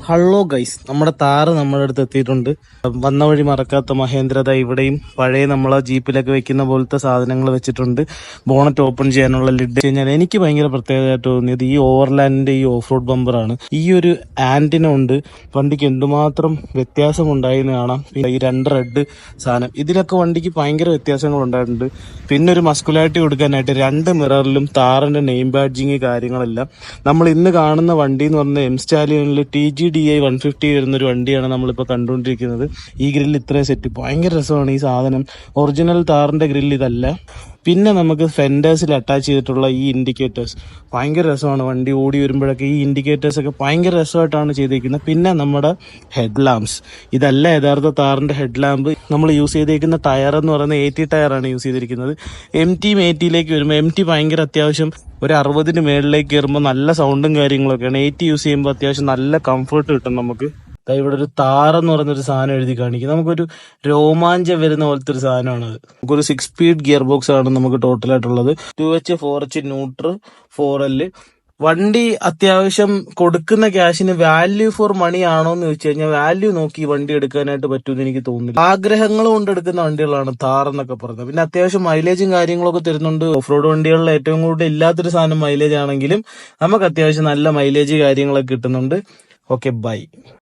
Hello guys, നമ്മുടെ താറ് നമ്മുടെ അടുത്ത് എത്തിയിട്ടുണ്ട്. വന്ന വഴി മറക്കാത്ത മഹേന്ദ്രത ഇവിടെയും പഴയ നമ്മളെ ജീപ്പിലൊക്കെ വെക്കുന്ന പോലത്തെ സാധനങ്ങൾ വെച്ചിട്ടുണ്ട്. ബോണറ്റ് ഓപ്പൺ ചെയ്യാനുള്ള ലിഡ് കഴിഞ്ഞാൽ എനിക്ക് ഭയങ്കര പ്രത്യേകതയായിട്ട് തോന്നിയത് ഈ ഓവർലാൻഡിന്റെ ഈ ഓഫ് റോഡ് ബമ്പറാണ്. ഈ ഒരു ആന്റിന കൊണ്ട് വണ്ടിക്ക് എന്തുമാത്രം വ്യത്യാസം ഉണ്ടായെന്ന് കാണാം. ഈ രണ്ട് റെഡ് സാധനം ഇതിലൊക്കെ വണ്ടിക്ക് ഭയങ്കര വ്യത്യാസങ്ങൾ ഉണ്ടായിട്ടുണ്ട്. പിന്നെ ഒരു മസ്കുലാരിറ്റി കൊടുക്കാനായിട്ട് രണ്ട് മിററിലും താറിന്റെ നെയിം ബാഡ്ജിങ് കാര്യങ്ങളെല്ലാം. നമ്മൾ ഇന്ന് കാണുന്ന വണ്ടി എന്ന് പറഞ്ഞാൽ എം സ്റ്റാലിയനിൽ TGDI 150 വരുന്നൊരു വണ്ടിയാണ് നമ്മളിപ്പോൾ കണ്ടുകൊണ്ടിരിക്കുന്നത്. ഈ ഗ്രില്ല് ഇത്രയും സെറ്റ് ഭയങ്കര രസമാണ്. ഈ സാധനം ഒറിജിനൽ താറിന്റെ ഗ്രില്ല് ഇതല്ല. പിന്നെ നമുക്ക് ഫെൻഡേഴ്സിൽ അറ്റാച്ച് ചെയ്തിട്ടുള്ള ഈ ഇൻഡിക്കേറ്റേഴ്സ് ഭയങ്കര രസമാണ്. വണ്ടി ഓടി വരുമ്പോഴൊക്കെ ഈ ഇൻഡിക്കേറ്റേഴ്സ് ഒക്കെ ഭയങ്കര രസമായിട്ടാണ് ചെയ്തിരിക്കുന്നത്. പിന്നെ നമ്മുടെ ഹെഡ് ലാമ്പ്സ് ഇതല്ല യഥാർത്ഥ താറിന്റെ ഹെഡ് ലാമ്പ്. നമ്മൾ യൂസ് ചെയ്തിരിക്കുന്ന ടയർ എന്ന് പറയുന്നത് 80 ടയറാണ് യൂസ് ചെയ്തിരിക്കുന്നത്. MT വരുമ്പോൾ MT ഭയങ്കര അത്യാവശ്യം ഒരു 60 മേളിലേക്ക് കയറുമ്പോൾ നല്ല സൗണ്ടും കാര്യങ്ങളൊക്കെയാണ്. 80 യൂസ് ചെയ്യുമ്പോൾ അത്യാവശ്യം നല്ല കംഫർട്ട് കിട്ടും നമുക്ക്. ഇവിടെ ഒരു താറെന്ന് പറയുന്നൊരു സാധനം എഴുതി കാണിക്കും. നമുക്കൊരു രോമാഞ്ചം വരുന്ന പോലത്തെ ഒരു സാധനമാണ് അത്. നമുക്കൊരു 6 സ്പീഡ് ഗിയർ ബോക്സ് ആണ് നമുക്ക് ടോട്ടലായിട്ടുള്ളത്. 2H 4H neutral 4L. വണ്ടി അത്യാവശ്യം കൊടുക്കുന്ന ക്യാഷിന് വാല്യൂ ഫോർ മണി ആണോ എന്ന് ചോദിച്ചു കഴിഞ്ഞാൽ വാല്യൂ നോക്കി വണ്ടി എടുക്കാനായിട്ട് പറ്റുമെന്ന് എനിക്ക് തോന്നുന്നില്ല. ആഗ്രഹങ്ങൾ കൊണ്ട് എടുക്കുന്ന വണ്ടികളാണ് താർ എന്നൊക്കെ പറയുന്നത്. പിന്നെ അത്യാവശ്യം മൈലേജും കാര്യങ്ങളൊക്കെ തരുന്നുണ്ട്. ഓഫ് റോഡ് വണ്ടികളിൽ ഏറ്റവും കൂടുതൽ ഇല്ലാത്തൊരു സാധനം മൈലേജ് ആണെങ്കിലും നമുക്ക് അത്യാവശ്യം നല്ല മൈലേജ് കാര്യങ്ങളൊക്കെ കിട്ടുന്നുണ്ട്. Okay, by.